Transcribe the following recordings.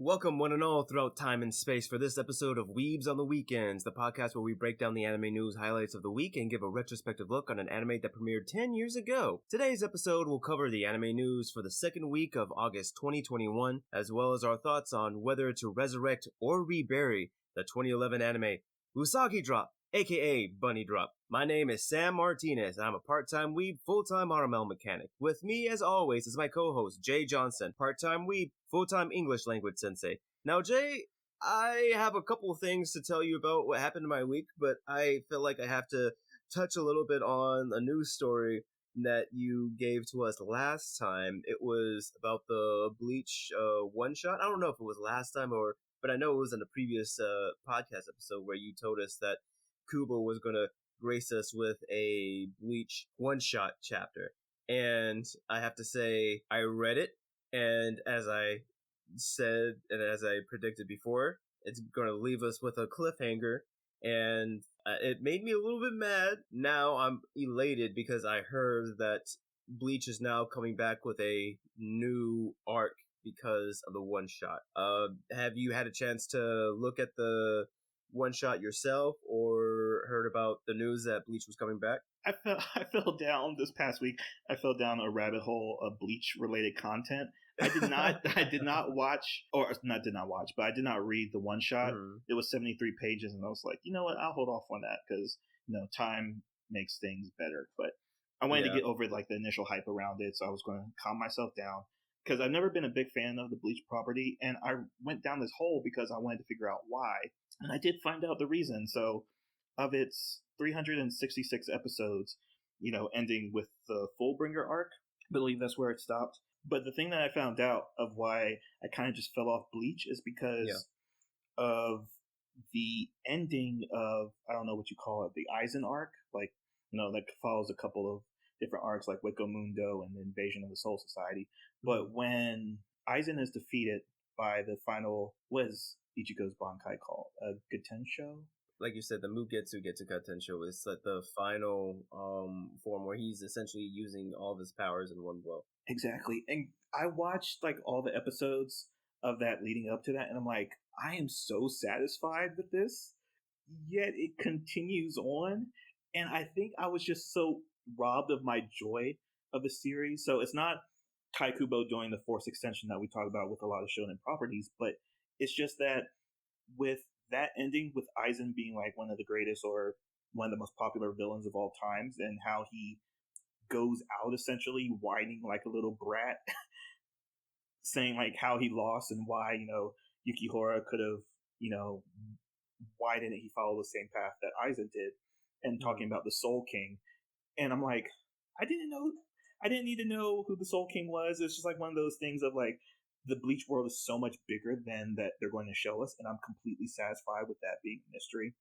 Welcome one and all throughout time and space for this episode of Weebs on the Weekends, the podcast where we break down the anime news highlights of the week and give a retrospective look on an anime that premiered 10 years ago. Today's episode will cover the anime news for the second week of August 2021, as well as our thoughts on whether to resurrect or rebury the 2011 anime Usagi Drop, aka Bunny Drop. My name is Sam Martinez, and I'm a part-time weeb, full-time RML mechanic. With me, as always, is my co-host, Jay Johnson, part-time weeb, full-time English language sensei. Now, Jay, I have a couple things to tell you about what happened in my week, but I feel like I have to touch a little bit on a news story that you gave to us last time. It was about the Bleach one-shot. I don't know if it was last time but I know it was in the previous podcast episode where you told us that Kubo was going to grace us with a Bleach one-shot chapter. And I have to say, I read it, and as I said, and as I predicted before, it's going to leave us with a cliffhanger, and it made me a little bit mad. Now I'm elated because I heard that Bleach is now coming back with a new arc because of the one-shot. Have you had a chance to look at the one-shot yourself, or heard about the news that Bleach was coming back? I fell down this past week. I fell down a rabbit hole of Bleach-related content. I did not watch, but I did not read the one-shot. Mm-hmm. It was 73 pages, and I was like, you know what? I'll hold off on that because, time makes things better. But I wanted to get over the initial hype around it, so I was going to calm myself down because I've never been a big fan of the Bleach property, and I went down this hole because I wanted to figure out why. And I did find out the reason. So of its 366 episodes, ending with the Fullbringer arc, I believe that's where it stopped. But the thing that I found out of why I kind of just fell off Bleach is because of the ending of, I don't know what you call it, the Aizen arc. That follows a couple of different arcs like Wako Mundo and the Invasion of the Soul Society. But when Aizen is defeated by the final, what is Ichigo's Bankai called? A Gatensho? Like you said, the Mugetsu Gatensho is like the final form where he's essentially using all of his powers in one blow. Exactly. And I watched all the episodes of that leading up to that, and I'm like, I am so satisfied with this, yet it continues on. And I think I was just so robbed of my joy of the series. So it's not Taikubo doing the Force extension that we talk about with a lot of shonen properties, but it's just that with that ending, with Aizen being one of the greatest or one of the most popular villains of all times, and how he goes out essentially whining like a little brat, saying how he lost and why, Yukihira could have, why didn't he follow the same path that Aizen did, and talking about the Soul King. And I'm like, I didn't need to know who the Soul King was. It's just one of those things of the Bleach world is so much bigger than that they're going to show us, and I'm completely satisfied with that being a mystery.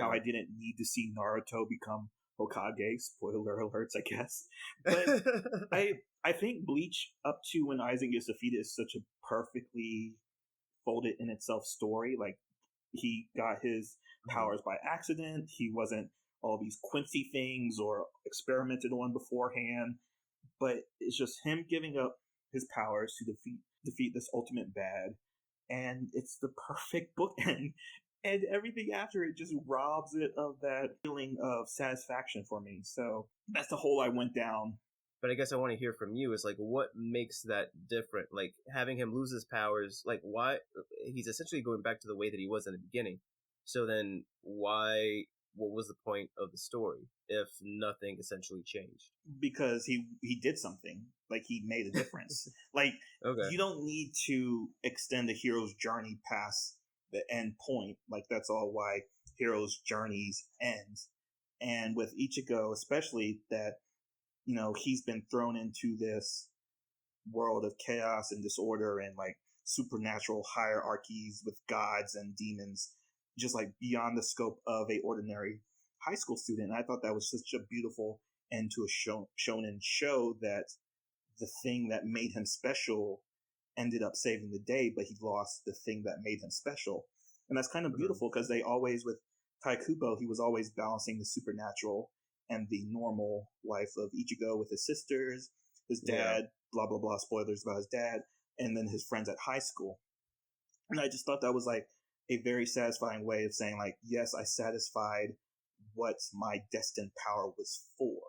How I didn't need to see Naruto become Hokage. Spoiler alerts, I guess. But I think Bleach up to when Aizen gets defeated is such a perfectly folded in itself story. He got his powers by accident. He wasn't all these Quincy things or experimented on beforehand. But it's just him giving up his powers to defeat this ultimate bad, and it's the perfect bookend. And everything after it just robs it of that feeling of satisfaction for me. So that's the hole I went down. But I guess I want to hear from you is what makes that different? Having him lose his powers, why? He's essentially going back to the way that he was in the beginning. So then why? What was the point of the story if nothing essentially changed? Because he did something. He made a difference. Okay. You don't need to extend the hero's journey past the end point. That's all why heroes' journeys end. And with Ichigo, especially that, he's been thrown into this world of chaos and disorder and supernatural hierarchies with gods and demons, just beyond the scope of a ordinary high school student. And I thought that was such a beautiful end to a shonen show, that the thing that made him special ended up saving the day, but he lost the thing that made him special. And that's kind of beautiful because they always, with Taikubo, he was always balancing the supernatural and the normal life of Ichigo with his sisters, his dad, blah, blah, blah, spoilers about his dad, and then his friends at high school. And I just thought that was like a very satisfying way of saying like, yes, I satisfied what my destined power was for.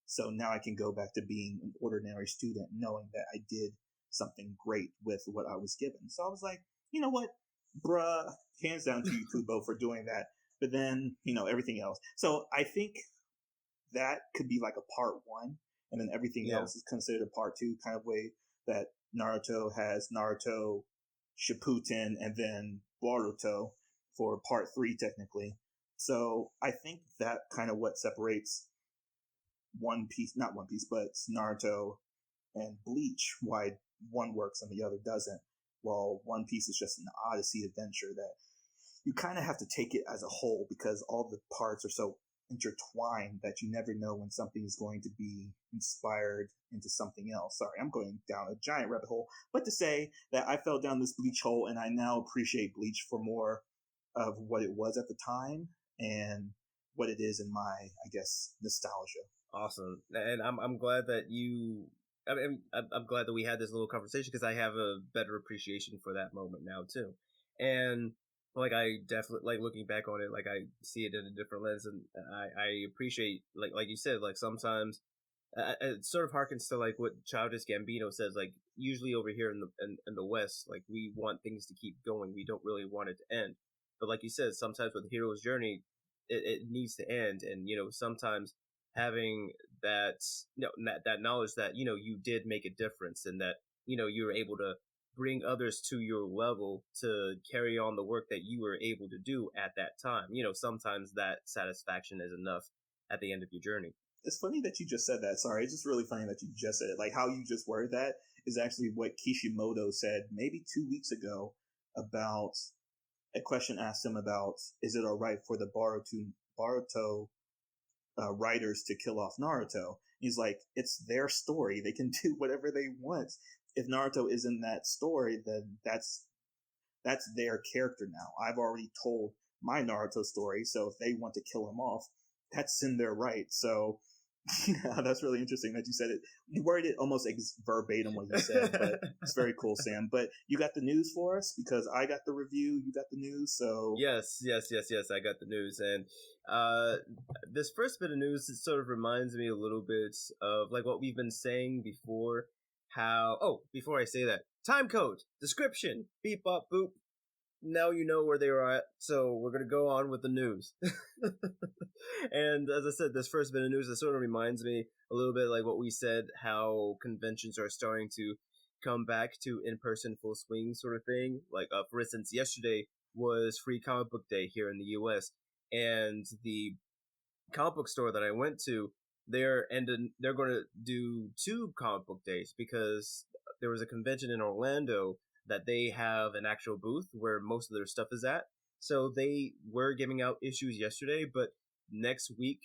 So now I can go back to being an ordinary student knowing that I did something great with what I was given. So I was like, you know what, bruh, hands down to you, Kubo, for doing that. But then, everything else. So I think that could be like a part one, and then everything else is considered a part two kind of way that Naruto has Naruto Shippuden and then Boruto for part three technically. So I think that kind of what separates One Piece, not One Piece, but Naruto and Bleach, why one works and the other doesn't. While One Piece is just an Odyssey adventure that you kind of have to take it as a whole because all the parts are so intertwined that you never know when something is going to be inspired into something else. Sorry, I'm going down a giant rabbit hole, but to say that I fell down this Bleach hole and I now appreciate Bleach for more of what it was at the time and what it is in my, I guess, nostalgia. Awesome, and I'm glad that you. I mean, I'm glad that we had this little conversation because I have a better appreciation for that moment now too, and like I definitely like looking back on it, like I see it in a different lens, and I appreciate like you said, like sometimes it sort of harkens to like what Childish Gambino says, like usually over here in the West, like we want things to keep going, we don't really want it to end, but like you said, sometimes with Hero's Journey, it needs to end, and sometimes having that that knowledge that you did make a difference and that you were able to bring others to your level to carry on the work that you were able to do at that time. Sometimes that satisfaction is enough at the end of your journey. It's funny that you just said that. Sorry, it's just really funny that you just said it. Like how you just worded that is actually what Kishimoto said maybe 2 weeks ago about a question asked him about, is it all right for the Boruto writers to kill off Naruto? He's like, it's their story. They can do whatever they want. If Naruto is in that story, then that's their character now. I've already told my Naruto story, so if they want to kill him off, that's in their right. So yeah, that's really interesting that you said it. You worded it almost verbatim what you said, but it's very cool, Sam. But you got the news for us because I got the review, you got the news, so yes, I got the news, and this first bit of news, it sort of reminds me a little bit of like what we've been saying before. Before I say that, time code description, beep bop boop. Now you know where they are at, so we're gonna go on with the news. And as I said, this first bit of news, it sort of reminds me a little bit like what we said, how conventions are starting to come back to in-person full swing sort of thing. Like, for instance, yesterday was Free Comic Book Day here in the U.S., and the comic book store that I went to, they're going to do 2 comic book days because there was a convention in Orlando that they have an actual booth where most of their stuff is at. So they were giving out issues yesterday, but next week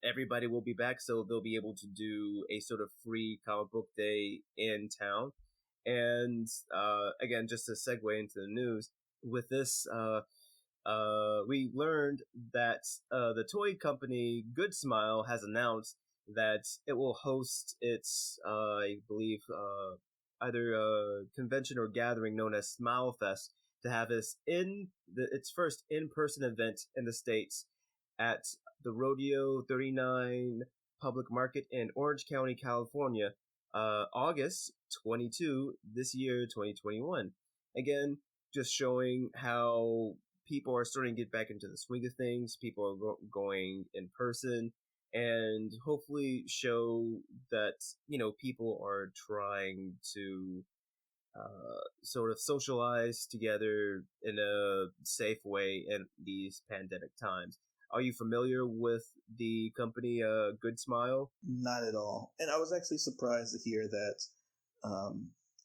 everybody will be back, so they'll be able to do a sort of free comic book day in town. And again, just to segue into the news, with this, we learned that the toy company Good Smile has announced that it will host its, I believe, either a convention or gathering known as Smile Fest to have its first in-person event in the States at the Rodeo 39 Public Market in Orange County, California, August 22 this year, 2021. Again, just showing how people are starting to get back into the swing of things. People are going in person, and hopefully show that people are trying to sort of socialize together in a safe way in these pandemic times. Are you familiar with the company Good Smile? not at all. And I was actually surprised to hear that.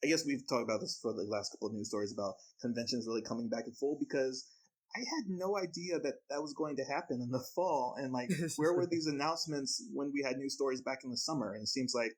I guess we've talked about this for the last couple of news stories about conventions really coming back in full because I had no idea that that was going to happen in the fall. And like, where were these announcements when we had news stories back in the summer? And it seems like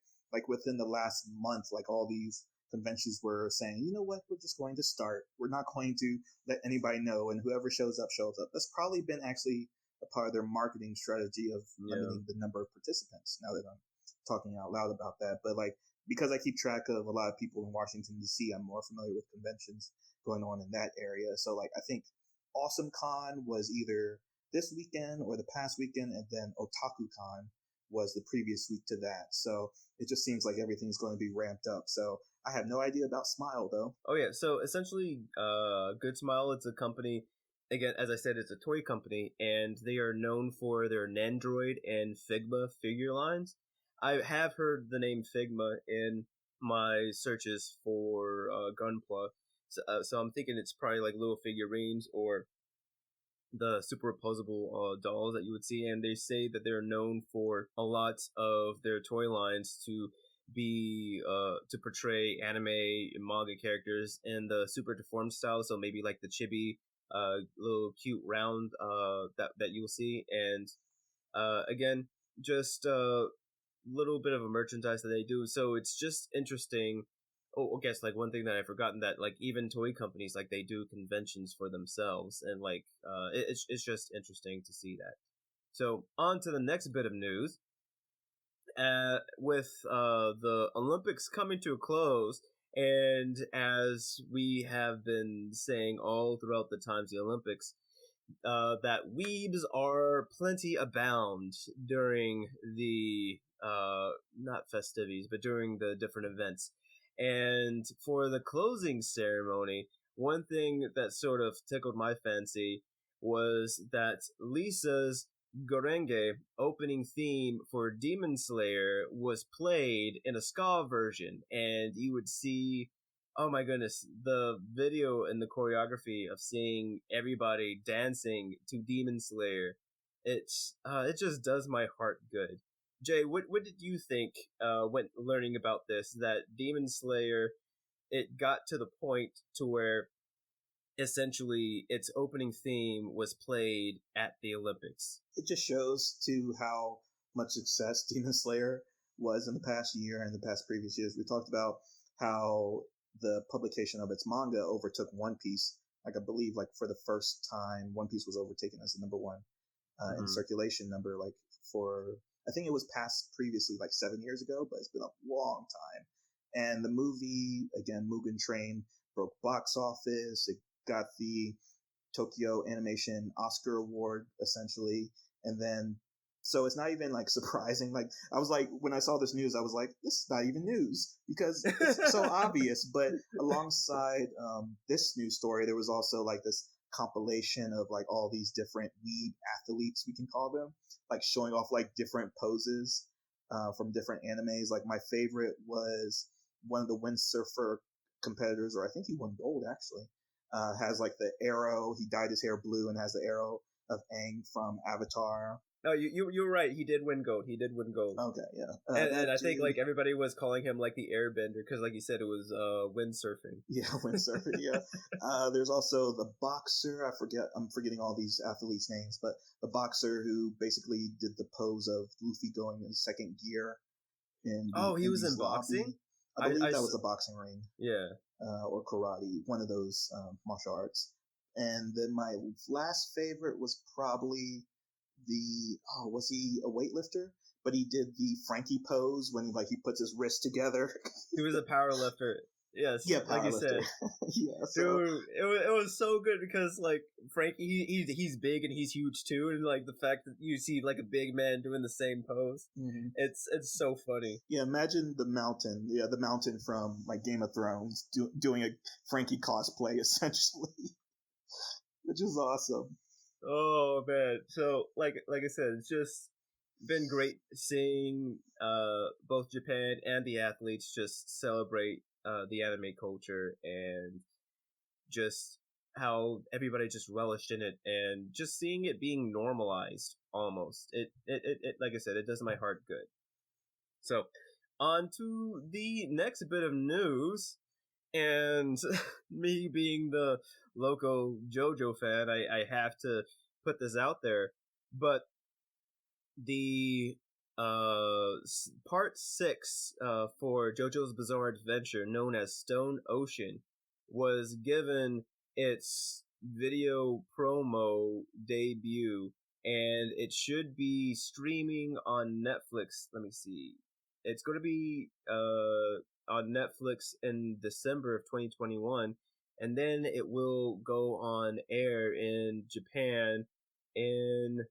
within the last month, like all these conventions were saying, you know what, we're just going to start. We're not going to let anybody know, and whoever shows up shows up. That's probably been actually a part of their marketing strategy of limiting the number of participants. Now that I'm talking out loud about that, but like because I keep track of a lot of people in Washington D.C., I'm more familiar with conventions. going on in that area. So like I think Awesome Con was either this weekend or the past weekend, and then Otaku Con was the previous week to that. So it just seems like everything's going to be ramped up. So I have no idea about Smile though. Oh yeah, so essentially, Good Smile, it's a company. Again, as I said, it's a toy company, and they are known for their Nandroid and Figma figure lines. I have heard the name Figma in my searches for Gunpla, so I'm thinking it's probably like little figurines or the superposable dolls that you would see, and they say that they're known for a lot of their toy lines to be to portray anime and manga characters in the super deformed style, so maybe like the chibi little cute round that you'll see, and again, just a little bit of a merchandise that they do. So it's just interesting. Oh, I guess like one thing that I've forgotten, that like even toy companies, like they do conventions for themselves, and like it's just interesting to see that. So on to the next bit of news. With the Olympics coming to a close, and as we have been saying all throughout the times the Olympics, that weebs are plenty abound during the not festivities, but during the different events. And for the closing ceremony, one thing that sort of tickled my fancy was that Lisa's Gorenge opening theme for Demon Slayer was played in a ska version, and you would see, oh my goodness, the video and the choreography of seeing everybody dancing to Demon Slayer. It just does my heart good. Jay, what did you think when learning about this, that Demon Slayer, it got to the point to where essentially its opening theme was played at the Olympics? It just shows to how much success Demon Slayer was in the past year and the past previous years. We talked about how the publication of its manga overtook One Piece. Like I believe, like for the first time, One Piece was overtaken as the number one in circulation number. Like for, I think it was passed previously like 7 years ago, but it's been a long time. And the movie, again, Mugen Train, broke box office. It got the Tokyo Animation Oscar Award, essentially. And then, so it's not even like surprising. Like, I was like, when I saw this news, I was like, this is not even news because it's so obvious. But alongside this news story, there was also like this compilation of like all these different weeb athletes, we can call them, like showing off like different poses from different animes. Like, my favorite was one of the windsurfer competitors, or I think he won gold actually. Has like the arrow. He dyed his hair blue and has the arrow of Aang from Avatar. No, you're right. He did win gold. Okay, yeah. And I think like everybody was calling him like the airbender because, like you said, it was windsurfing. Yeah, windsurfing. Yeah. There's also the boxer. I'm forgetting all these athletes' names, but the boxer who basically did the pose of Luffy going in second gear. He was in boxing. I believe that was a boxing ring. Yeah. Or karate, one of those martial arts. And then my last favorite was probably was he a weightlifter? But he did the Frankie pose when he puts his wrist together. He was a power lifter. Yes, yeah, like you said. Yeah, so. Dude, it was so good because like Frankie, he's big and he's huge too, and like the fact that you see like a big man doing the same pose, it's so funny. Yeah, imagine the mountain from like Game of Thrones doing a Frankie cosplay essentially, which is awesome. Oh man, so like I said, it's just been great seeing both Japan and the athletes just celebrate the anime culture, and just how everybody just relished in it, and just seeing it being normalized almost. It like I said, it does my heart good. So on to the next bit of news, and me being the local JoJo fan, I have to put this out there, but the part 6 for JoJo's Bizarre Adventure, known as Stone Ocean, was given its video promo debut, and it should be streaming on Netflix. Let me see. It's going to be on Netflix in December of 2021, and then it will go on air in Japan in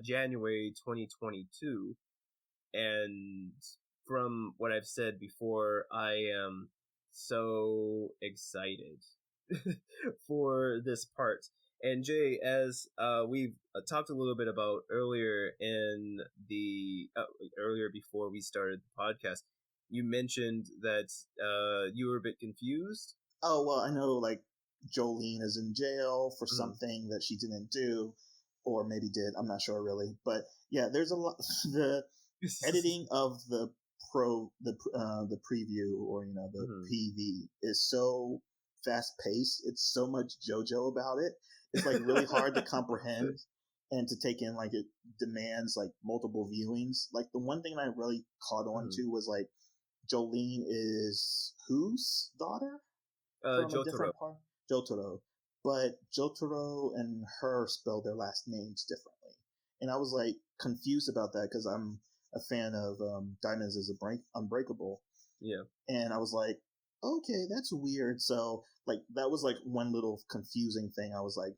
January 2022. And from what I've said before, I am so excited for this part. And Jay, as we've talked a little bit about earlier in the earlier before we started the podcast, you mentioned that you were a bit confused. Oh, well, I know, like, Jolene is in jail for something that she didn't do, or maybe did. I'm not sure really, but yeah, there's a lot. The editing of the preview, or the PV, is so fast paced. It's so much JoJo about it. It's like really hard to comprehend and to take in. Like, it demands like multiple viewings. Like, the one thing I really caught on to was like, Jolene is whose daughter? From Jotaro. a different part? Jotaro. But Jotaro and her spell their last names differently. And I was like confused about that because I'm a fan of Diamonds is Unbreakable. Yeah. And I was like, okay, that's weird. So like that was like one little confusing thing. I was like,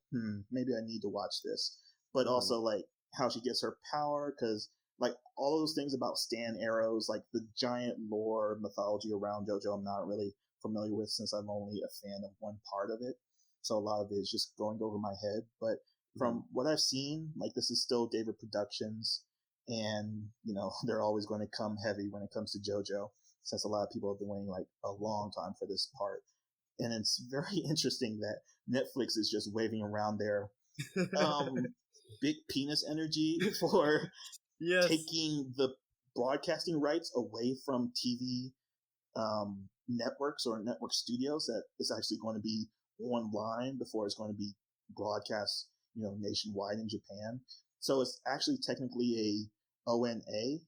maybe I need to watch this. But also like how she gets her power, because like all those things about Stan arrows, like the giant lore mythology around JoJo, I'm not really familiar with since I'm only a fan of one part of it. So a lot of it is just going over my head. But from what I've seen, like this is still David Productions, and they're always going to come heavy when it comes to JoJo, since a lot of people have been waiting like a long time for this part. And it's very interesting that Netflix is just waving around their big penis energy for taking the broadcasting rights away from TV networks or network studios that is actually going to be online before it's going to be broadcast, nationwide in Japan. So it's actually technically a ONA,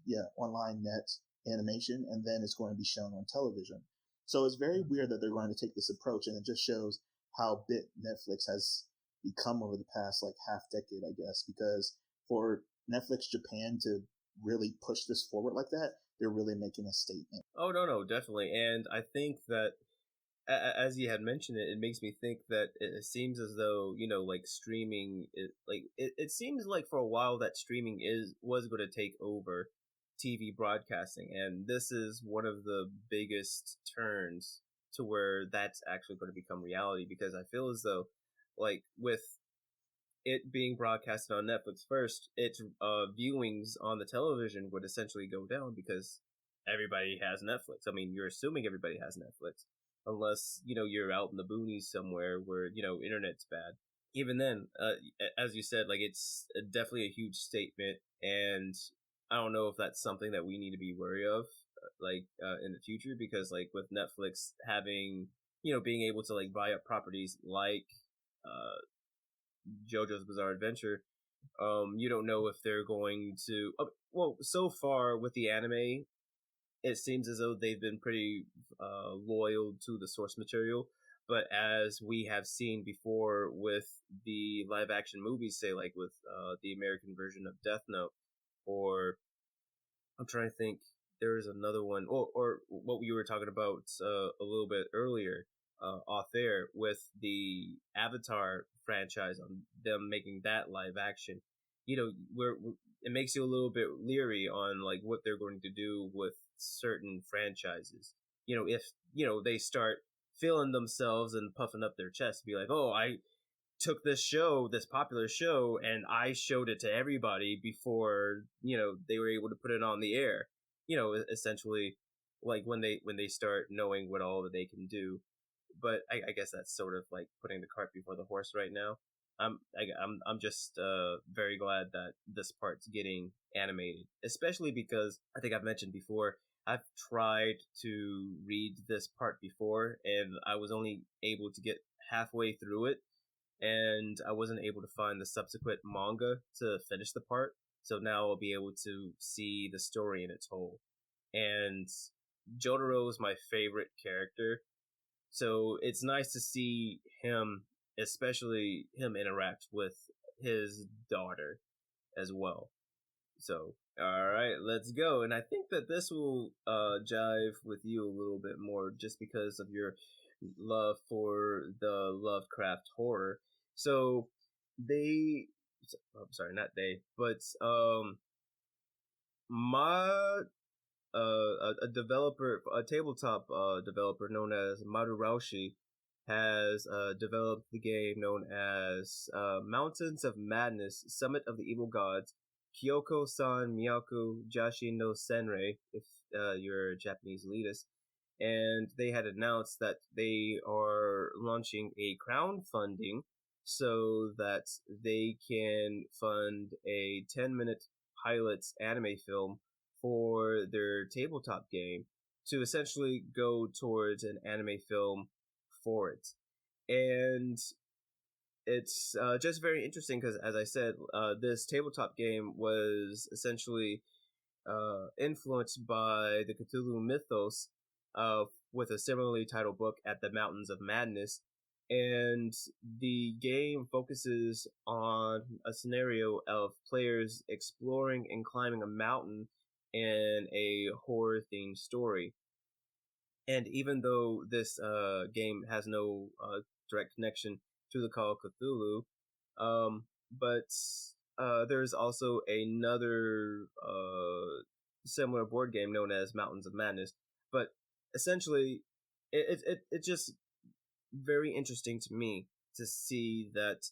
yeah, online net animation, and then it's going to be shown on television. So it's very weird that they're going to take this approach, and it just shows how big Netflix has become over the past like half decade, I guess, because for Netflix Japan to really push this forward like that, they're really making a statement. Oh, no, definitely. And I think that, as you had mentioned it makes me think that it seems as though, like streaming, it seems like for a while that streaming was going to take over TV broadcasting. And this is one of the biggest turns to where that's actually going to become reality, because I feel as though, like, with it being broadcasted on Netflix first, its viewings on the television would essentially go down because everybody has Netflix. I mean, you're assuming everybody has Netflix, unless, you're out in the boonies somewhere where, internet's bad. Even then, as you said, like, it's definitely a huge statement, and I don't know if that's something that we need to be wary of, in the future, because, like, with Netflix having, being able to, like, buy up properties like, JoJo's Bizarre Adventure, you don't know if they're going to. Well, so far with the anime, it seems as though they've been pretty loyal to the source material. But as we have seen before with the live action movies, say like with the American version of Death Note, or I'm trying to think, there is another one, or what we were talking about a little bit earlier off air with the Avatar franchise, on them making that live action. It makes you a little bit leery on like what they're going to do with certain franchises. If they start feeling themselves and puffing up their chest, be like, oh, I took this popular show, and I showed it to everybody before they were able to put it on the air. Essentially, like when they start knowing what all that they can do. But I guess that's sort of like putting the cart before the horse right now. I'm just very glad that this part's getting animated, especially because I think I've mentioned before, I've tried to read this part before, and I was only able to get halfway through it, and I wasn't able to find the subsequent manga to finish the part. So now I'll be able to see the story in its whole. And Jotaro is my favorite character, so it's nice to see him, especially him, interact with his daughter as well. So, all right, let's go. And I think that this will jive with you a little bit more, just because of your love for the Lovecraft horror. So they, I'm sorry, not they, but my a developer, a tabletop developer known as Maruaushi, has developed the game known as Mountains of Madness, Summit of the Evil Gods, Kyoko-san Miyaku Jashi no Senrei, if you're a Japanese elitist. And they had announced that they are launching a crowdfunding so that they can fund a 10-minute pilot anime film for their tabletop game to essentially go towards an anime film for it. And it's just very interesting because, as I said, this tabletop game was essentially influenced by the Cthulhu mythos with a similarly titled book, At the Mountains of Madness. And the game focuses on a scenario of players exploring and climbing a mountain in a horror themed story. And even though this game has no direct connection to the Call of Cthulhu, but there's also another similar board game known as Mountains of Madness. But essentially, it's just very interesting to me to see that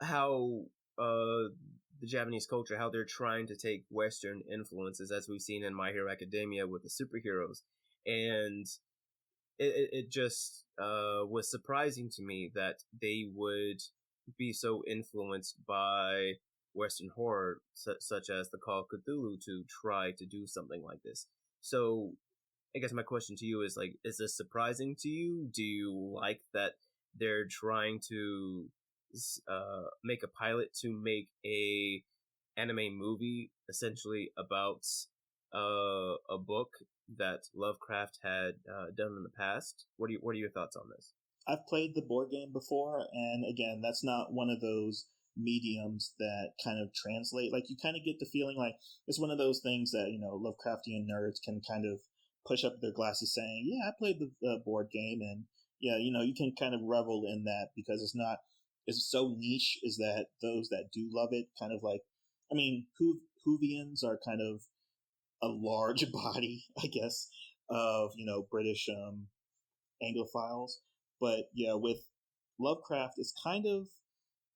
how the Japanese culture, how they're trying to take Western influences, as we've seen in My Hero Academia with the superheroes. And it just was surprising to me that they would be so influenced by Western horror, such as the Call of Cthulhu, to try to do something like this. So I guess my question to you is, like, is this surprising to you? Do you like that they're trying to make a pilot to make a anime movie essentially about a book that Lovecraft had done in the past? What are your thoughts on this? I've played the board game before, and again, that's not one of those mediums that kind of translate. Like, you kind of get the feeling like it's one of those things that, Lovecraftian nerds can kind of push up their glasses saying, yeah, I played the board game, and yeah, you can kind of revel in that because it's so niche, is that those that do love it kind of like, I mean, Whovians are kind of a large body, I guess, of, British Anglophiles. But yeah, with Lovecraft, it's kind of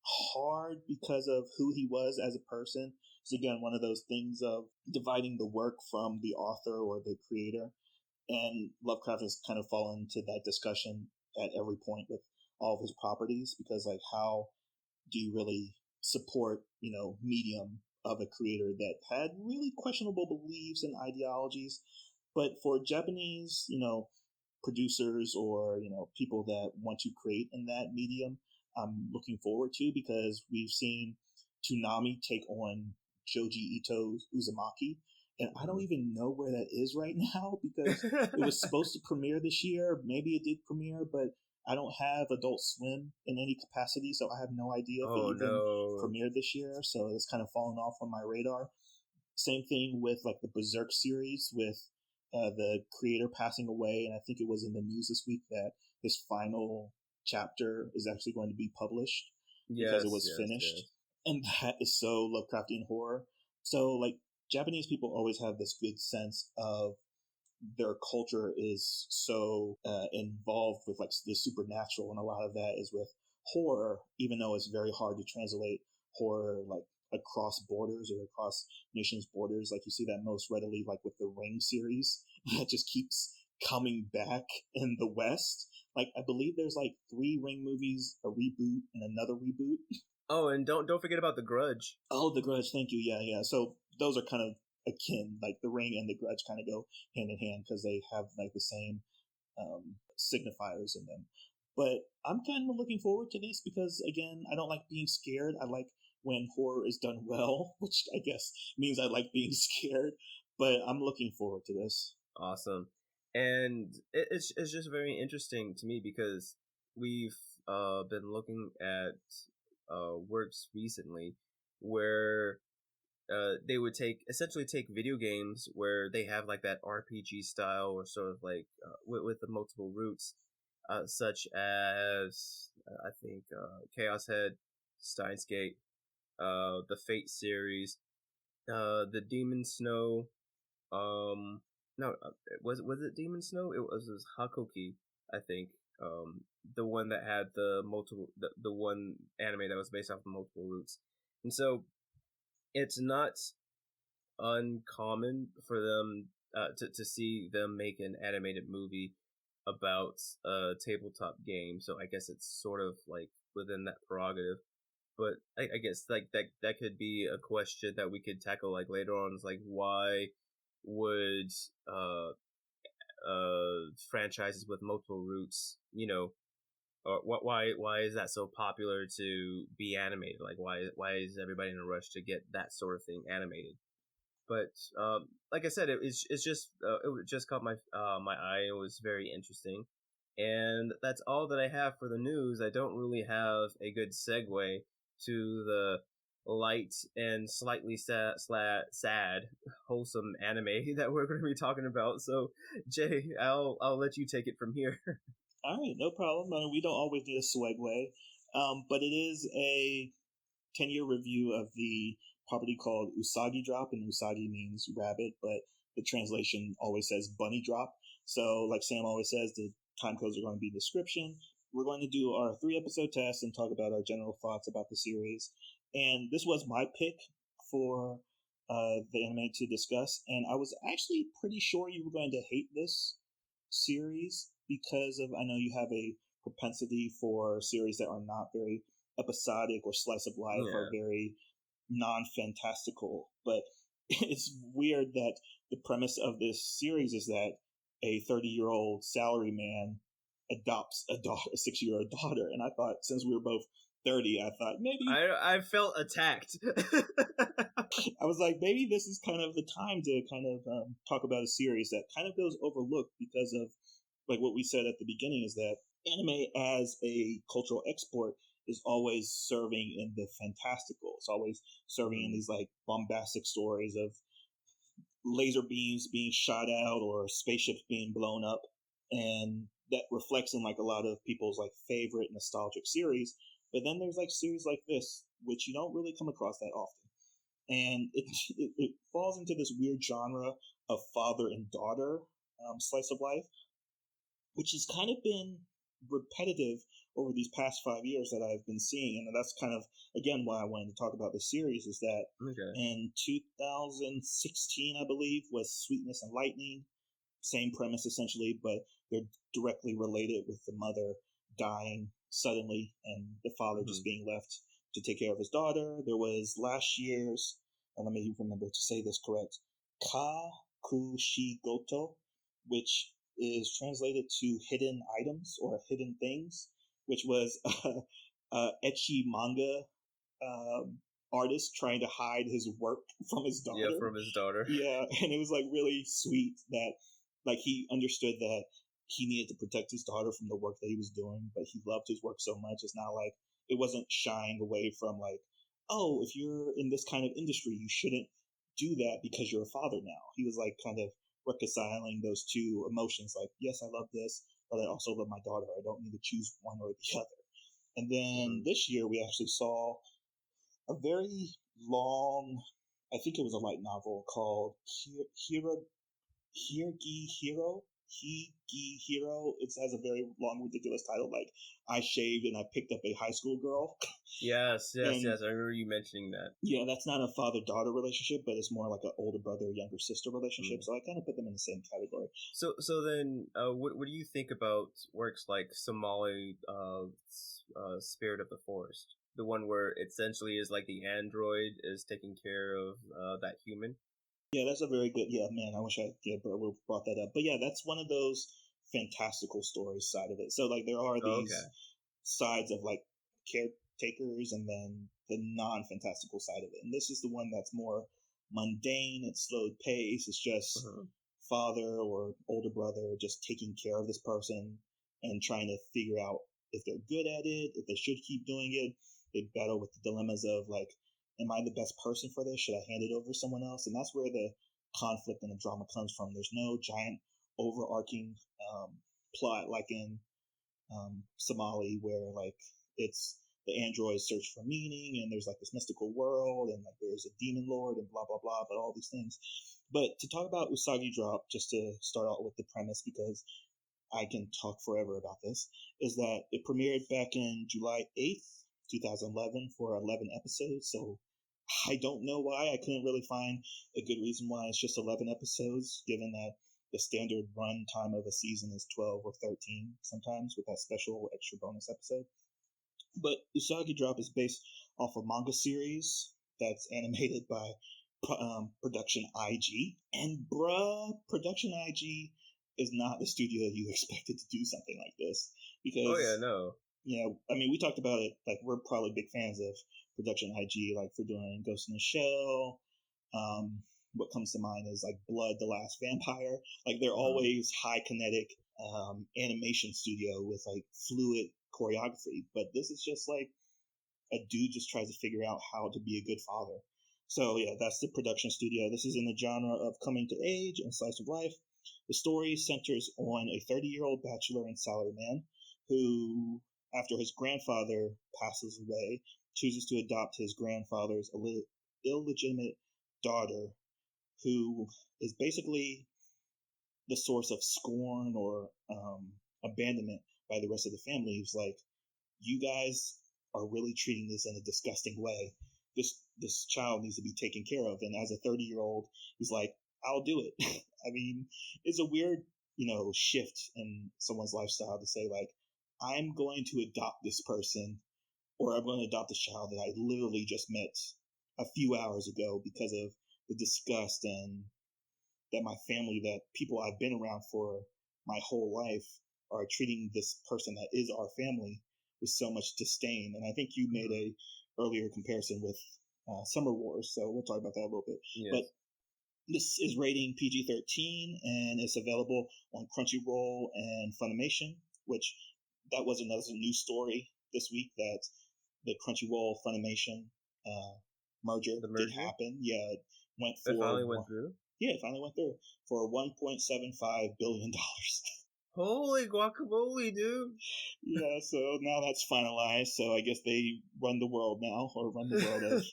hard because of who he was as a person. It's again one of those things of dividing the work from the author or the creator. And Lovecraft has kind of fallen into that discussion at every point with all of his properties, because like, how do you really support, medium of a creator that had really questionable beliefs and ideologies? But for Japanese, producers or people that want to create in that medium, I'm looking forward to, because we've seen Toonami take on Joji Ito's Uzumaki, and I don't even know where that is right now, because it was supposed to premiere this year. Maybe it did premiere, but I don't have Adult Swim in any capacity, so I have no idea if it even premiered this year. So it's kind of fallen off on my radar. Same thing with like the Berserk series, with the creator passing away, and I think it was in the news this week that his final chapter is actually going to be published because it was finished. Yes. And that is so Lovecraftian horror. So like, Japanese people always have this good sense of their culture is so involved with like the supernatural, and a lot of that is with horror, even though it's very hard to translate horror like across borders or across nations' borders. Like, you see that most readily like with the Ring series that just keeps coming back in the West. Like, I believe there's like 3 Ring movies, a reboot and another reboot. Oh, and don't forget about The Grudge. Oh, The Grudge, thank you. Yeah. So those are kind of akin, like The Ring and The Grudge kind of go hand in hand because they have like the same signifiers in them. But I'm kind of looking forward to this because, again, I don't like being scared. I like when horror is done well, which I guess means I like being scared. But I'm looking forward to this. Awesome. And it's just very interesting to me because we've been looking at works recently where they would essentially take video games where they have like that RPG style or sort of like with the multiple routes, such as I think Chaos Head, Steins Gate, the Fate series, the Demon Snow. No, was it Demon Snow? It was Hakoki, I think. The one that had the one anime that was based off of multiple roots, and so it's not uncommon for them to see them make an animated movie about a tabletop game. So I guess it's sort of like within that prerogative. But I guess like that could be a question that we could tackle like later on. Is like why would franchises with multiple roots, or why is that so popular to be animated? Like why is everybody in a rush to get that sort of thing animated? But like I said, it's just it just caught my my eye. It was very interesting, and that's all that I have for the news. I don't really have a good segue to the light and slightly sad, wholesome anime that we're going to be talking about. So, Jay, I'll let you take it from here. All right, no problem. We don't always need a segue, but it is a 10-year review of the property called Usagi Drop, and Usagi means rabbit, but the translation always says bunny drop. So, like Sam always says, the time codes are going to be in the description. We're going to do our 3-episode test and talk about our general thoughts about the series. And this was my pick for the anime to discuss, and I was actually pretty sure you were going to hate this series because of, I know you have a propensity for series that are not very episodic or slice of life, Yeah. or very non-fantastical. But it's weird that the premise of this series is that a 30-year-old salaryman adopts a 6-year-old daughter. And I thought, since we were both 30, I thought maybe I felt attacked. I was like, maybe this is kind of the time to kind of talk about a series that kind of goes overlooked because of, like what we said at the beginning, is that anime as a cultural export is always serving in the fantastical. It's always serving in these like bombastic stories of laser beams being shot out or spaceships being blown up. And that reflects in like a lot of people's like favorite nostalgic series. But then there's like series like this, which you don't really come across that often. And it falls into this weird genre of father and daughter slice of life, which has kind of been repetitive over these past 5 years that I've been seeing. And that's kind of, again, why I wanted to talk about this series, is that in 2016, I believe, was Sweetness and Lightning. Same premise, essentially, but they're directly related, with the mother dying suddenly and the father just being left to take care of his daughter. There was last year's, let me remember to say this correct, Kakushigoto, which is translated to hidden items or hidden things, which was ecchi manga artist trying to hide his work from his daughter. Yeah, from his daughter. Yeah, and it was like really sweet that like he understood that he needed to protect his daughter from the work that he was doing, but he loved his work so much. It's not like, it wasn't shying away from like, oh, if you're in this kind of industry, you shouldn't do that because you're a father now. He was like kind of reconciling those two emotions, like, yes, I love this, but I also love my daughter. I don't need to choose one or the other. And then this year we actually saw a very long, I think it was a light novel called Higi Hero. It has a very long, ridiculous title, like I shaved and I picked up a high school girl. Yes. I remember you mentioning that. Yeah, that's not a father-daughter relationship, but it's more like an older brother, younger sister relationship. So I kind of put them in the same category. So then, what do you think about works like Somali, Spirit of the Forest? The one where it essentially is like the android is taking care of that human. Yeah, that's a very good. Yeah, man, I wish I brought that up. But yeah, that's one of those fantastical stories side of it. So like there are these sides of like caretakers and then the non-fantastical side of it. And this is the one that's more mundane. It's slow pace. It's just father or older brother just taking care of this person and trying to figure out if they're good at it, if they should keep doing it. They battle with the dilemmas of like, am I the best person for this? Should I hand it over to someone else? And that's where the conflict and the drama comes from. There's no giant overarching plot like in Somali, where like it's the androids search for meaning, and there's like this mystical world, and like there's a demon lord, and blah blah blah, but all these things. But to talk about Usagi Drop, just to start out with the premise, because I can talk forever about this, is that it premiered back in July 8th, 2011 for 11 episodes. So I don't know why. I couldn't really find a good reason why it's just 11 episodes, given that the standard run time of a season is 12 or 13 sometimes, with that special extra bonus episode. But Usagi Drop is based off a manga series that's animated by Production IG. And Production IG is not the studio you expected to do something like this. Because, Oh yeah, no. I mean, we talked about it, like, we're probably big fans of Production IG, like, for doing Ghost in the Shell. What comes to mind is, like, Blood, the Last Vampire. Like, they're always high kinetic animation studio with, like, fluid choreography. But this is just, like, a dude just tries to figure out how to be a good father. So, yeah, that's the production studio. This is in the genre of coming to age and slice of life. The story centers on a 30-year-old bachelor and salaryman who, after his grandfather passes away, chooses to adopt his grandfather's illegitimate daughter, who is basically the source of scorn or abandonment by the rest of the family. Who's like, you guys are really treating this in a disgusting way. This child needs to be taken care of. And as a 30-year-old, he's like, I'll do it. I mean, it's a weird, shift in someone's lifestyle to say, like, I'm going to adopt this person, or I'm going to adopt this child that I literally just met a few hours ago, because of the disgust and that my family, that people I've been around for my whole life, are treating this person that is our family with so much disdain. And I think you made a earlier comparison with Summer Wars, so we'll talk about that a little bit. Yes. But this is rating PG-13, and it's available on Crunchyroll and Funimation, which that was another news story this week, that the Crunchyroll Funimation merger did happen. Yeah, it went for... It finally went through? Yeah, it finally went through for $1.75 billion. Holy guacamole, dude. Yeah, so now that's finalized. So I guess they run the world now, or run the world of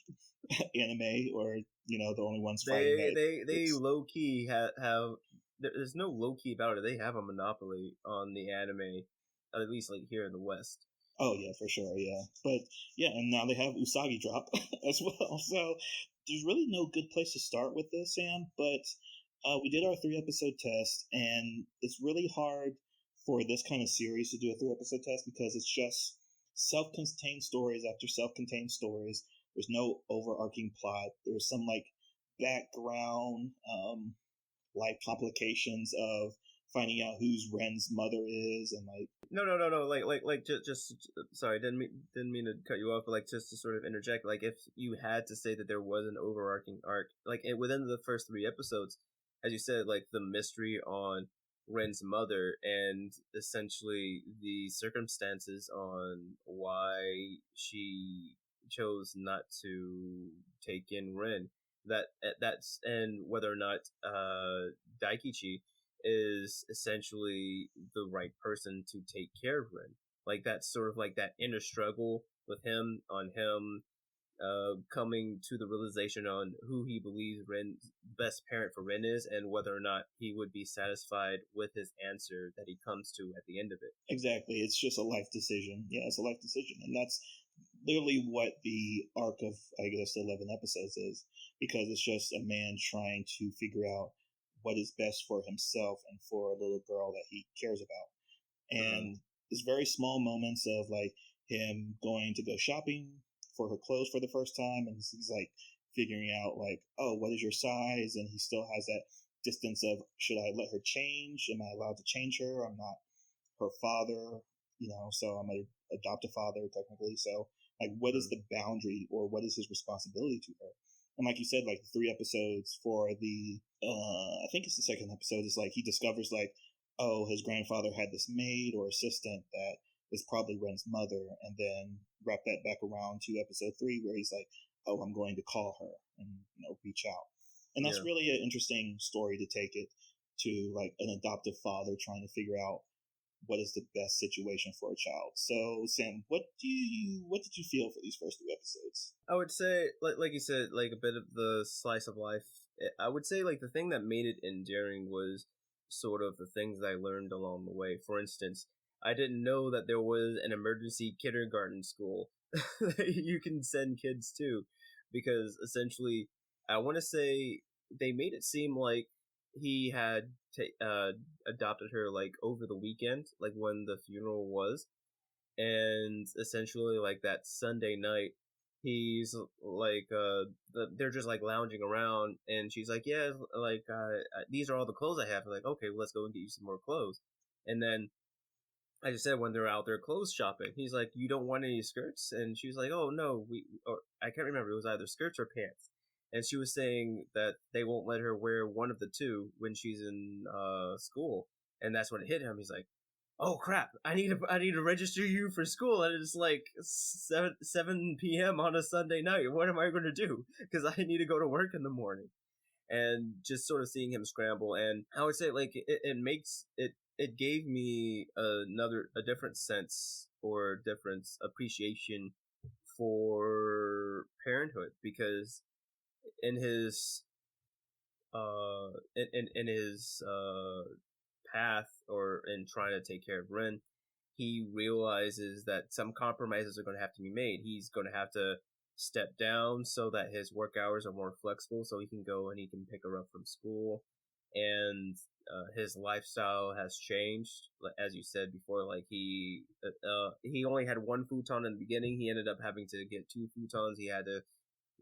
anime, or, the only ones fighting that. They low key have. There's no low key about it. They have a monopoly on the anime, at least like here in the West. Oh yeah, for sure, yeah. But yeah, and now they have Usagi Drop as well. So there's really no good place to start with this, Sam. But we did our 3-episode test, and it's really hard for this kind of series to do a 3-episode test, because it's just self-contained stories after self-contained stories. There's no overarching plot. There's some like background life complications of finding out who's Ren's mother is, and like no, like just sorry, didn't mean to cut you off, but like just to sort of interject, like if you had to say that there was an overarching arc, like within the first 3 episodes, as you said, like the mystery on Ren's mother and essentially the circumstances on why she chose not to take in Ren, that's and whether or not Daikichi is essentially the right person to take care of Ren. Like that's sort of like that inner struggle with him coming to the realization on who he believes Ren's best parent for Ren is, and whether or not he would be satisfied with his answer that he comes to at the end of it. Exactly. It's just a life decision. Yeah, it's a life decision. And that's literally what the arc of, I guess, 11 episodes is, because it's just a man trying to figure out what is best for himself and for a little girl that he cares about. And there's very small moments of like him going to go shopping for her clothes for the first time, and he's like figuring out like, oh, what is your size? And he still has that distance of, should I let her change? Am I allowed to change her? I'm not her father, so I'm an adoptive father technically. So like, what is the boundary, or what is his responsibility to her? And like you said, like the 3 episodes for the, I think it's the second episode, is like he discovers like, oh, his grandfather had this maid or assistant that is probably Ren's mother, and then wrap that back around to episode 3 where he's like, oh, I'm going to call her and, reach out. And that's really an interesting story to take it to, like an adoptive father trying to figure out what is the best situation for a child. So, Sam, what did you feel for these first 3 episodes? I would say, like you said, like a bit of the slice of life. I would say, like, the thing that made it endearing was sort of the things I learned along the way. For instance, I didn't know that there was an emergency kindergarten school that you can send kids to, because essentially, I want to say they made it seem like he had adopted her like over the weekend, like when the funeral was, and essentially like that Sunday night he's like they're just like lounging around, and she's like, yeah, like these are all the clothes I have. I'm like, okay, well, let's go and get you some more clothes. And then I just said, when they're out there clothes shopping, he's like, you don't want any skirts? And she was like, oh no, or I can't remember, it was either skirts or pants. And she was saying that they won't let her wear one of the two when she's in school. And that's when it hit him. He's like, oh crap, I need to register you for school, and it's like 7 p.m. on a Sunday night. What am I going to do? Because I need to go to work in the morning. And just sort of seeing him scramble, and I would say, like, it gave me a different sense or different appreciation for parenthood, because in his in his path, or in trying to take care of Ren, he realizes that some compromises are going to have to be made. He's going to have to step down so that his work hours are more flexible, so he can go and he can pick her up from school. And his lifestyle has changed, as you said before. Like he only had one futon in the beginning. He ended up having to get 2 futons. He had to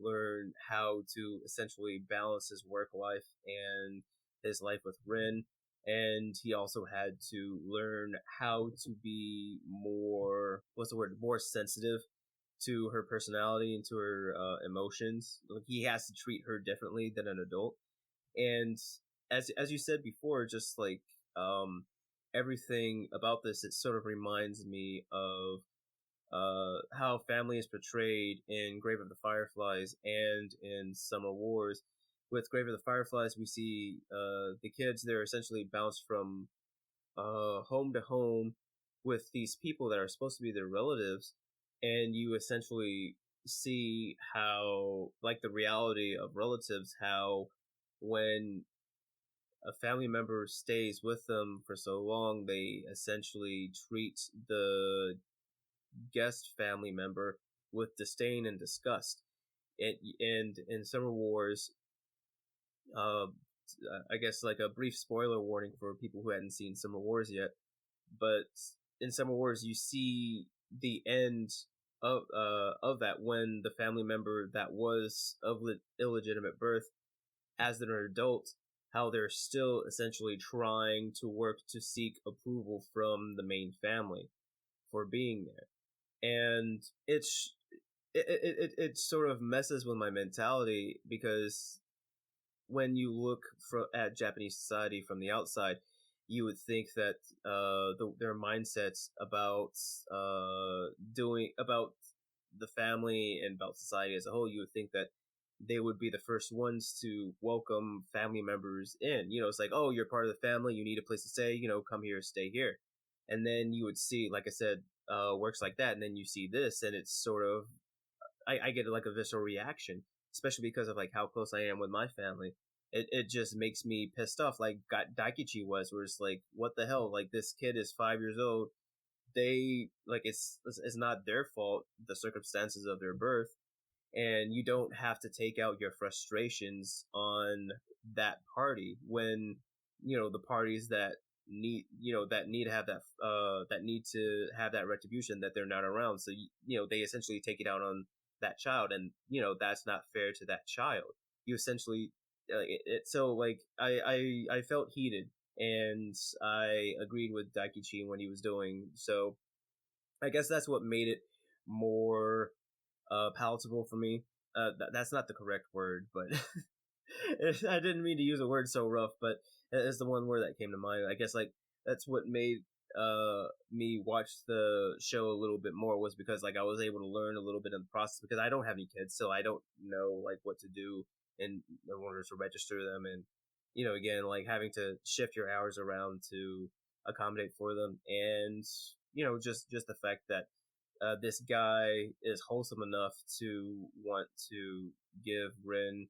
learn how to essentially balance his work life and his life with Rin. And he also had to learn how to be more, more sensitive to her personality and to her emotions. Like, he has to treat her differently than an adult. And as you said before, just like everything about this, it sort of reminds me of how family is portrayed in Grave of the Fireflies and in Summer Wars. With Grave of the Fireflies, we see the kids, they're essentially bounced from home to home with these people that are supposed to be their relatives, and you essentially see how, like, the reality of relatives, how when a family member stays with them for so long, they essentially treat the guest family member with disdain and disgust. And in Summer Wars, I guess, like, a brief spoiler warning for people who hadn't seen Summer Wars yet, but in Summer Wars you see the end of that, when the family member that was of illegitimate birth, as an adult, how they're still essentially trying to work to seek approval from the main family for being there. And it sort of messes with my mentality, because when you look at Japanese society from the outside, you would think that their mindsets about about the family and about society as a whole, you would think that they would be the first ones to welcome family members in. You know, it's like, oh, you're part of the family, you need a place to stay, you know, come here, stay here. And then you would see, like I said, works like that, and then you see this, and it's sort of, I get like a visceral reaction, especially because of like how close I am with my family. It just makes me pissed off, like Daikichi was, where it's like, what the hell? Like, this kid is 5 years old. They, like, it's not their fault, the circumstances of their birth, and you don't have to take out your frustrations on that party, when, you know, the parties that need to have that retribution, that they're not around. So you know, they essentially take it out on that child, and you know, that's not fair to that child. You essentially so like I felt heated, and I agreed with Daikichi when he was doing. So I guess that's what made it more palatable for me. That's not the correct word, but I didn't mean to use a word so rough, but it's the one word that came to mind. I guess, like, that's what made me watch the show a little bit more, was because, like, I was able to learn a little bit in the process, because I don't have any kids, so I don't know, like, what to do in order to register them. And, you know, again, like, having to shift your hours around to accommodate for them, and just the fact that this guy is wholesome enough to want to give Rin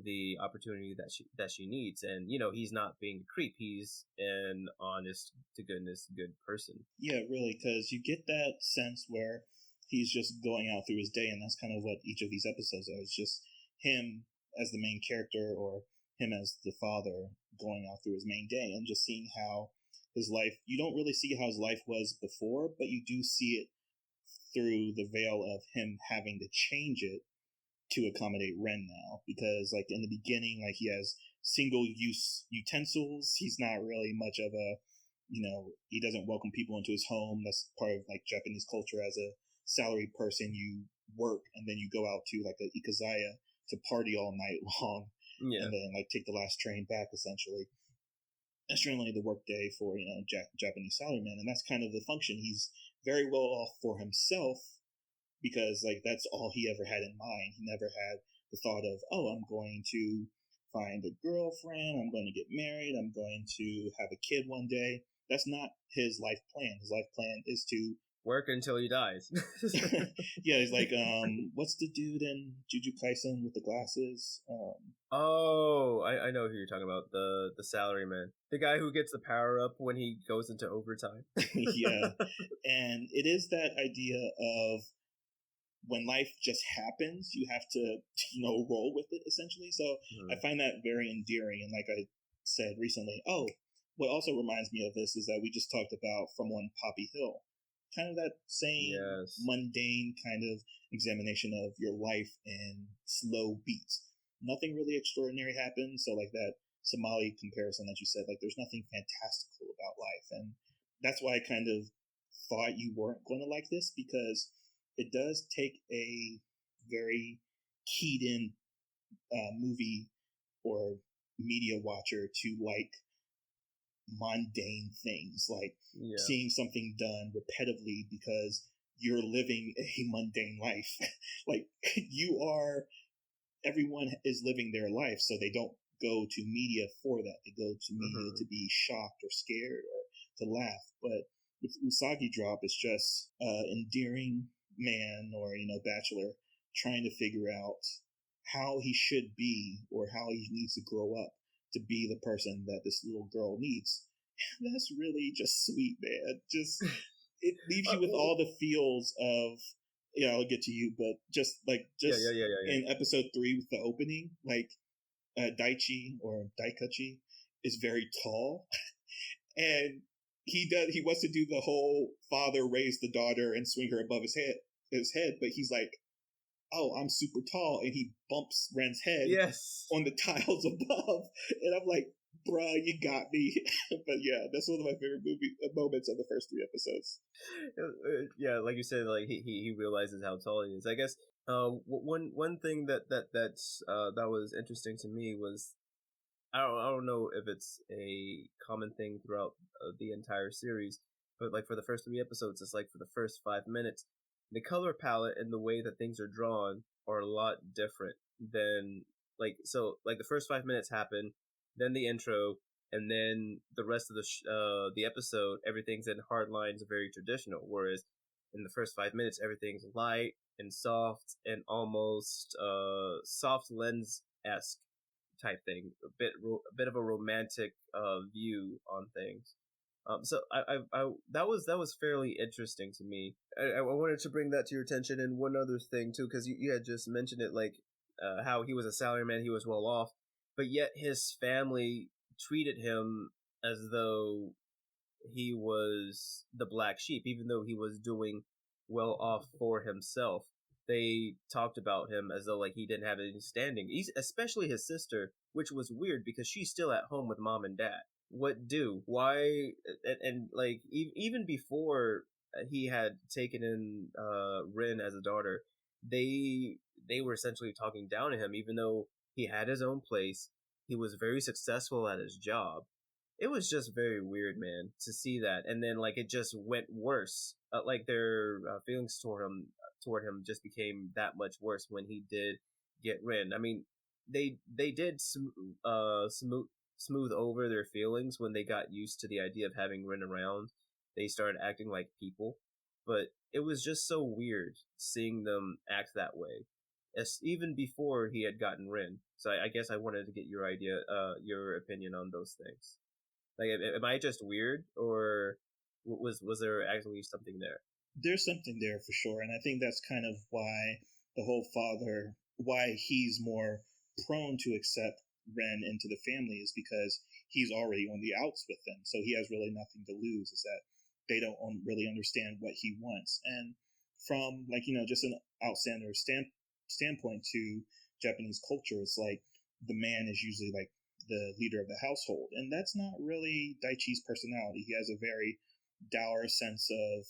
the opportunity that she needs, and he's not being a creep. He's an honest to goodness good person. Yeah, really, because you get that sense where he's just going out through his day, and that's kind of what each of these episodes are. It's just him as the main character, or him as the father going out through his main day, and just seeing how his life. You don't really see how his life was before, but you do see it through the veil of him having to change it to accommodate Ren now, because like in the beginning, like he has single-use utensils. He's not really much of a, he doesn't welcome people into his home. That's part of like Japanese culture. As a salaried person, you work and then you go out to like a ikazaya to party all night long, and then like take the last train back. Essentially, that's generally the work day for Japanese salaryman, and that's kind of the function. He's very well off for himself, because like that's all he ever had in mind. He never had the thought of, oh, I'm going to find a girlfriend, I'm going to get married, I'm going to have a kid one day. That's not his life plan. His life plan is to work until he dies. Yeah, he's like, what's the dude in Jujutsu Kaisen with the glasses? I know who you're talking about. The salaryman, the guy who gets the power up when he goes into overtime. Yeah, and it is that idea of when life just happens, you have to, roll with it, essentially. So I find that very endearing. And like I said recently, what also reminds me of this is that we just talked about From One Poppy Hill. Kind of that same mundane kind of examination of your life in slow beats. Nothing really extraordinary happens. So like that Somali comparison that you said, like there's nothing fantastical about life. And that's why I kind of thought you weren't going to like this, because it does take a very keyed in movie or media watcher to like mundane things, like seeing something done repetitively because you're living a mundane life. Like everyone is living their life, so they don't go to media for that. They go to media to be shocked or scared or to laugh. But with Usagi Drop, it's just endearing man or bachelor trying to figure out how he should be or how he needs to grow up to be the person that this little girl needs. And that's really just sweet, man. Just it leaves you with all the feels of I'll get to you, but just in episode 3 with the opening, like Daichi or Daikachi is very tall and he wants to do the whole father raise the daughter and swing her above his head, but he's like, oh, I'm super tall, and he bumps Ren's head on the tiles above, and I'm like, bruh, you got me. But yeah, that's one of my favorite moments of the first 3 episodes. Yeah, like you said, like he realizes how tall he is. I guess one thing that was interesting to me was, I don't know if it's a common thing throughout the entire series, but like for the first 3 episodes, it's like for the first 5 minutes, the color palette and the way that things are drawn are a lot different than like the first 5 minutes happen, then the intro, and then the rest of the episode, everything's in hard lines, very traditional. Whereas in the first 5 minutes, everything's light and soft and almost soft lens-esque type thing, a bit of a romantic view on things. So I that was fairly interesting to me. I wanted to bring that to your attention, and one other thing too, because you had just mentioned it, like how he was a salaryman, he was well off, but yet his family treated him as though he was the black sheep, even though he was doing well off for himself. They talked about him as though like he didn't have any standing, especially his sister, which was weird because she's still at home with mom and dad. What do? Why? And like even before he had taken in Rin as a daughter, they were essentially talking down to him, even though he had his own place. He was very successful at his job. It was just very weird, man, to see that. And then like it just went worse. Like their feelings toward him just became that much worse when he did get Rin. I mean, they did smooth over their feelings when they got used to the idea of having Ren around. They started acting like people, but it was just so weird seeing them act that way, as even before he had gotten Ren. So I guess I wanted to get your opinion on those things. Like, am I just weird, or was there actually something there? There's something there for sure, and I think that's kind of why the whole father, why he's more prone to accept Ren into the family, is because he's already on the outs with them, so he has really nothing to lose. Is that they don't really understand what he wants, and from just an outsider standpoint to Japanese culture, it's like the man is usually like the leader of the household, and that's not really Daichi's personality. He has a very dour sense of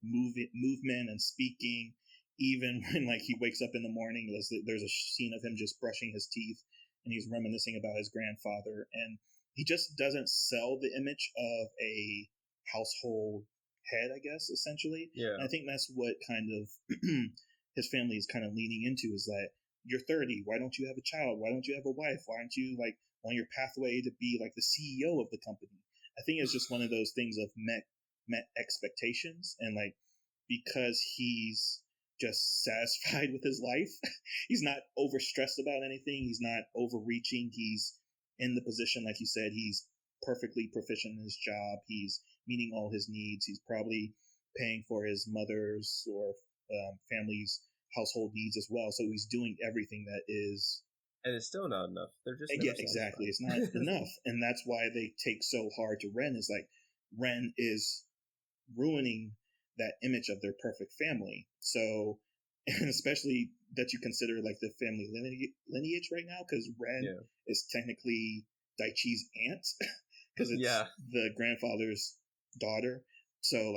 movement and speaking. Even when he wakes up in the morning, there's a scene of him just brushing his teeth, and he's reminiscing about his grandfather, and he just doesn't sell the image of a household head, I guess, essentially. Yeah. And I think that's what kind of his family is kind of leaning into, is that you're 30, why don't you have a child? Why don't you have a wife? Why aren't you on your pathway to be the CEO of the company? I think it's just one of those things of met expectations, and because he's just satisfied with his life, he's not overstressed about anything, he's not overreaching, he's in the position, like you said, he's perfectly proficient in his job, he's meeting all his needs, he's probably paying for his mother's or family's household needs as well, so he's doing everything that is. And it's still not enough. They're just exactly. It's not enough, and that's why they take so hard to Ren. Is Ren is ruining that image of their perfect family. So, and especially that you consider the family lineage right now, because Ren is technically Daichi's aunt, because it's the grandfather's daughter. So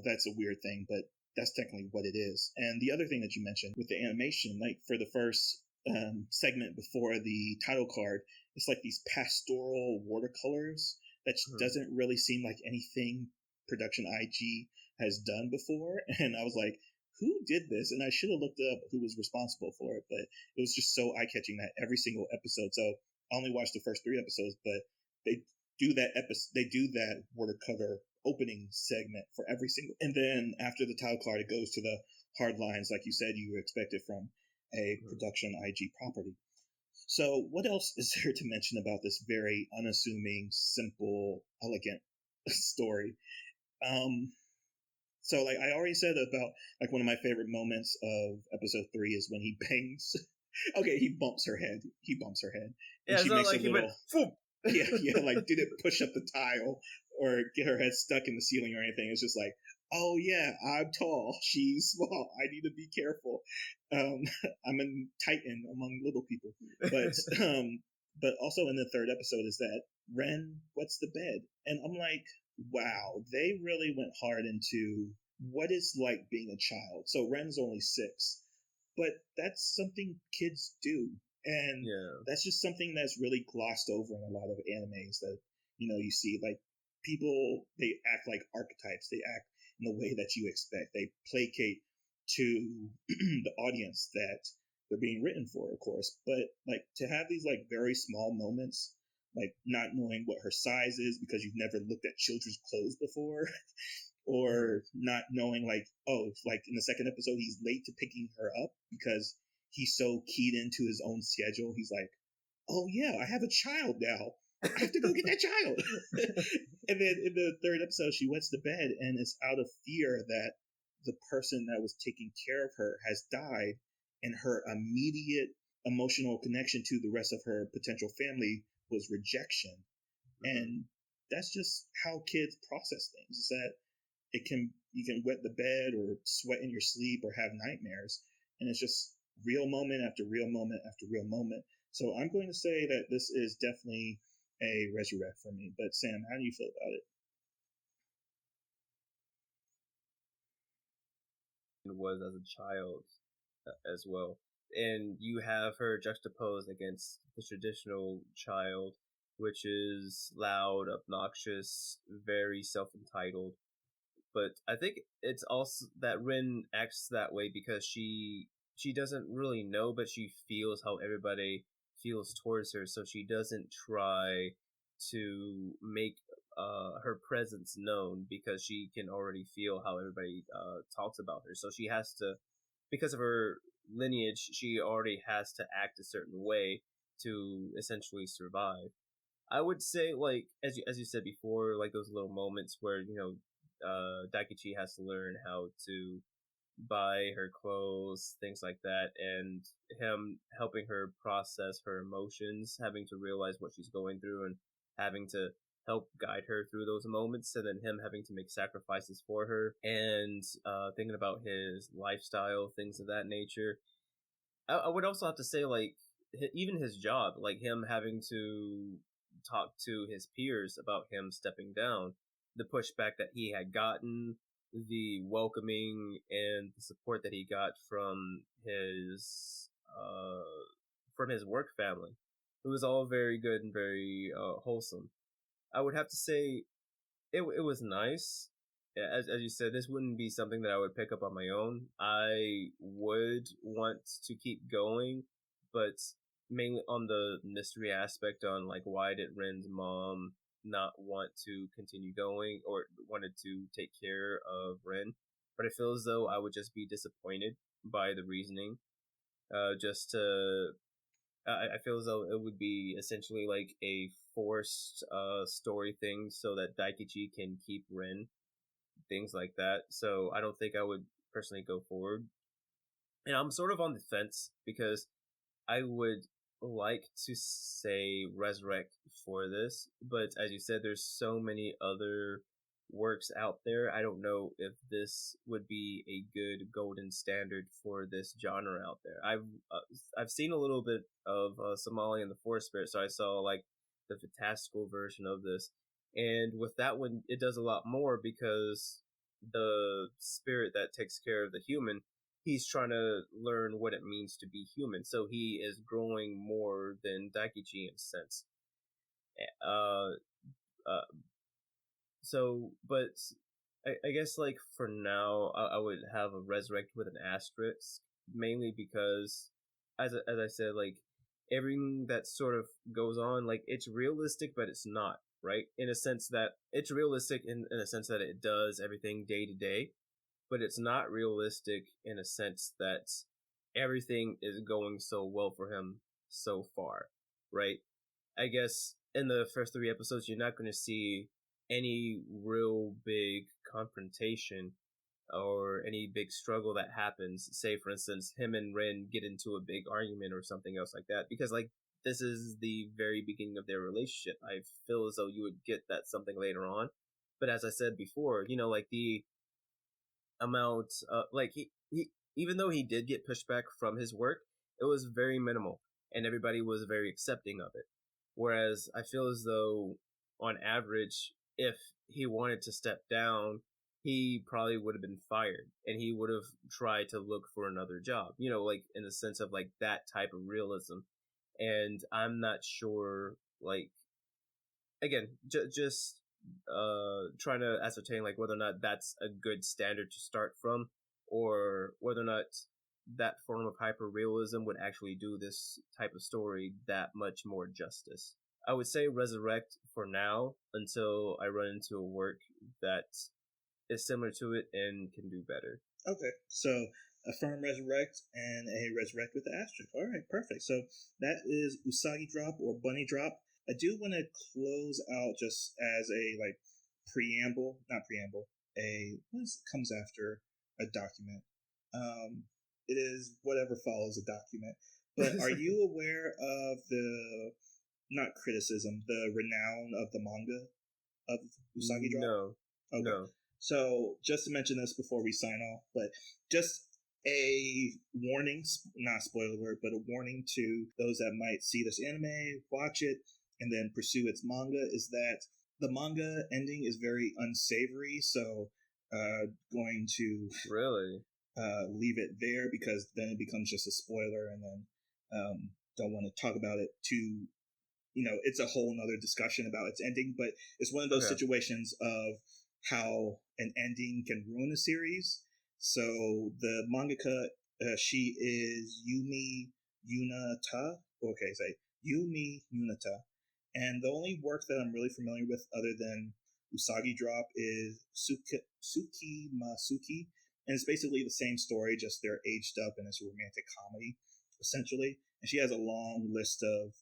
that's a weird thing, but that's technically what it is. And the other thing that you mentioned with the animation, for the first segment before the title card, it's these pastoral watercolors that doesn't really seem like anything production IG has done before. And I was like, who did this? And I should have looked up who was responsible for it, but it was just so eye-catching that every single episode. So I only watched the first 3 episodes, but they do that watercolor opening segment for every single, and then after the title card, it goes to the hard lines, like you said you expected from a production IG property. So what else is there to mention about this very unassuming, simple, elegant story? So I already said about one of my favorite moments of episode 3 is when he bangs. Okay, he bumps her head. And yeah, she makes he went. Did it push up the tile or get her head stuck in the ceiling or anything? It's just oh yeah, I'm tall, she's small, I need to be careful. I'm a titan among little people. But also in the 3rd episode is that Ren wets the bed, and I'm like, wow, they really went hard into what it's like being a child. So Ren's only 6, but that's something kids do. And that's just something that's really glossed over in a lot of animes that, you see, people, they act like archetypes. They act in the way that you expect. They placate to the audience that they're being written for, of course. But to have these very small moments, not knowing what her size is because you've never looked at children's clothes before, or not knowing in the 2nd episode he's late to picking her up because he's so keyed into his own schedule. He's like, oh yeah, I have a child now, I have to go get that child. And then in the 3rd episode she wets the bed, and it's out of fear that the person that was taking care of her has died, and her immediate emotional connection to the rest of her potential family was rejection. And that's just how kids process things, is that you can wet the bed or sweat in your sleep or have nightmares, and it's just real moment after real moment after real moment. So I'm going to say that this is definitely a resurrect for me. But Sam, how do you feel about it? Was as a child as well, and you have her juxtaposed against the traditional child, which is loud, obnoxious, very self-entitled. But I think it's also that Rin acts that way because she doesn't really know, but she feels how everybody feels towards her, so she doesn't try to make her presence known because she can already feel how everybody talks about her. So she has to, because of her lineage, she already has to act a certain way to essentially survive. I would say, like, as you said before, like those little moments where Daikichi has to learn how to buy her clothes, things like that, and him helping her process her emotions, having to realize what she's going through, and having to help guide her through those moments, and then him having to make sacrifices for her, and thinking about his lifestyle, things of that nature. I would also have to say, like, even his job, like him having to talk to his peers about him stepping down, the pushback that he had gotten, the welcoming and the support that he got from his work family. It was all very good and very wholesome. I would have to say it was nice. As you said, this wouldn't be something that I would pick up on my own. I would want to keep going, but mainly on the mystery aspect, on like, why did Ren's mom not want to continue going or wanted to take care of Ren. But I feel as though I would just be disappointed by the reasoning. Just to I feel as though it would be essentially like a forced story thing so that Daikichi can keep Ren, things like that. So I don't think I would personally go forward. And I'm sort of on the fence because I would like to say resurrect for this, but as you said, there's so many other works out there. I don't know if this would be a good golden standard for this genre out there. I've seen a little bit of Somali and the Forest Spirit, so I saw like the fantastical version of this, and with that one, it does a lot more because the spirit that takes care of the human, he's trying to learn what it means to be human. So he is growing more than Daikichi in a sense. Uh, uh, but I guess like for now, I would have a resurrect with an asterisk, mainly because, as I said, like everything that sort of goes on, like it's realistic, but it's not, right? In a sense that it's realistic in a sense that it does everything day to day, but it's not realistic in a sense that everything is going so well for him so far, right? I guess in the first 3 episodes, you're not going to see any real big confrontation or any big struggle that happens. Say, for instance, him and Ren get into a big argument or something else like that, because like this is the very beginning of their relationship. I feel as though you would get that something later on, but as I said before, like the amount, like he even though he did get pushback from his work, it was very minimal, and everybody was very accepting of it. Whereas I feel as though, on average, if he wanted to step down, he probably would have been fired, and he would have tried to look for another job. Like in the sense of like that type of realism. And I'm not sure, like, again, just trying to ascertain like whether or not that's a good standard to start from, or whether or not that form of hyper realism would actually do this type of story that much more justice. I would say resurrect for now until I run into a work that is similar to it and can do better. Okay, so a firm resurrect and a resurrect with the asterisk. All right, perfect. So that is Usagi Drop or Bunny Drop. I do want to close out just as a like not preamble, what comes after a document. It is whatever follows a document. But are you aware of the, not criticism, the renown of the manga of Usagi Drop? No. Okay. No. So just to mention this before we sign off, but just a warning, not spoiler alert, but a warning to those that might see this anime, watch it, and then pursue its manga, is that the manga ending is very unsavory. So going to really leave it there, because then it becomes just a spoiler, and then don't want to talk about it too. It's a whole nother discussion about its ending, but it's one of those situations of how an ending can ruin a series. So the mangaka, she is Yumi Yunata. Okay, say Yumi Yunata. And the only work that I'm really familiar with other than Usagi Drop is Suki Masuki. And it's basically the same story, just they're aged up and it's a romantic comedy, essentially. And she has a long list of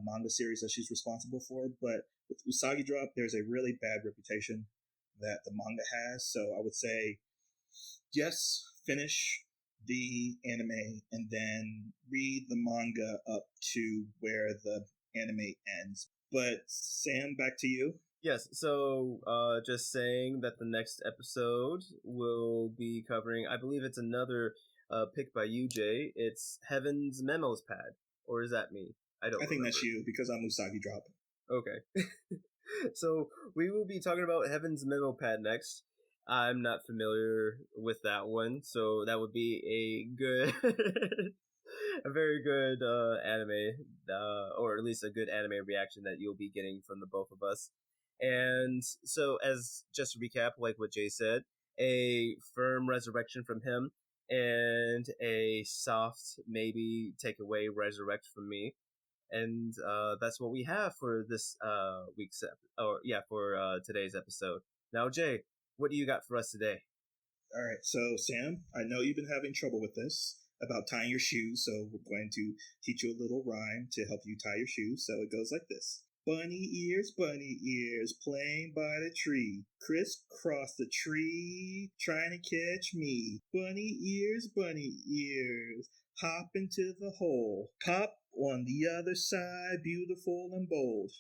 manga series that she's responsible for. But with Usagi Drop, there's a really bad reputation that the manga has. So I would say, yes, finish the anime and then read the manga up to where the anime ends. But Sam, back to you. Yes, so just saying that the next episode will be covering, I believe it's another pick by you, Jay. It's Heaven's Memos Pad. Or is that me? I think remember. That's you because I'm Usagi Drop. Okay. So we will be talking about Heaven's Memo Pad next. I'm not familiar with that one, so that would be a good, a very good anime, or at least a good anime reaction that you'll be getting from the both of us. And so, as just to recap, like what Jay said, a firm resurrection from him, and a soft maybe takeaway resurrect from me. And that's what we have for this week's for today's episode. Now, Jay, what do you got for us today? All right, so Sam, I know you've been having trouble with this about tying your shoes, so we're going to teach you a little rhyme to help you tie your shoes. So it goes like this. Bunny ears, playing by the tree. Crisscross the tree, trying to catch me. Bunny ears, hop into the hole. Pop on the other side, beautiful and bold.